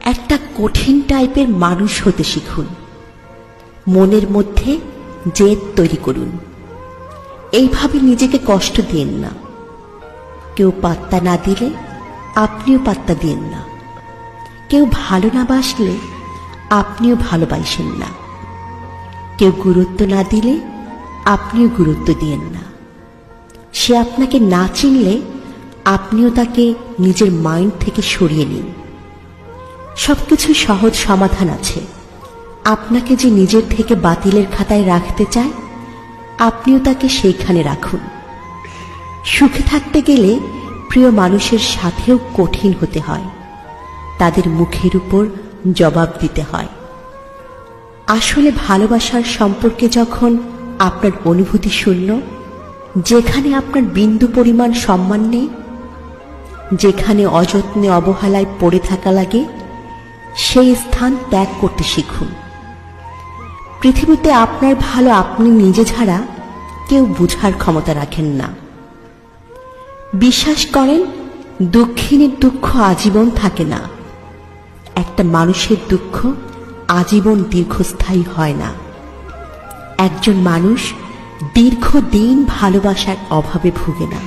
একটা কঠিন টাইপের মানুষ হতে শিখুন। মনের মধ্যে জেদ তৈরি করুন। এইভাবে নিজেকে কষ্ট দিন না। কেউ পাত্তা না দিলে আপনিও পাত্তা দিন না। কেউ ভালো না বাসলে আপনিও ভালোবাসেন না। কেউ গুরুত্ব না দিলে আপনিও গুরুত্ব দিয়েন না। সে আপনাকে না চিনলে আপনিও তাকে নিজের মাইন্ড থেকে সরিয়ে নিন। সবকিছু সহজ সমাধান আছে। আপনাকে যে নিজের থেকে বাতিলের খাতায় রাখতে চায়, আপনিও তাকে সেইখানে রাখুন। সুখে থাকতে গেলে প্রিয় মানুষের সাথেও কঠিন হতে হয়। তাদের মুখের উপর জবাব দিতে হয়। আসলে ভালোবাসার সম্পর্কে যখন আপনার অনুভূতি শূন্য, যেখানে আপনার বিন্দু পরিমাণ সম্মান নেই, যেখানে অযত্নে অবহেলায় পড়ে থাকা লাগে, সেই স্থান ত্যাগ করতে শিখুন। পৃথিবীতে আপনার ভালো আপনি নিজে ছাড়া কেউ বুঝার ক্ষমতা রাখেন না। বিশ্বাস করেন, দুঃখিনীর দুঃখ আজীবন থাকে না। একটা মানুষের দুঃখ আজীবন দীর্ঘস্থায়ী হয় না। একজন মানুষ দীর্ঘদিন ভালোবাসার অভাবে ভুগে না।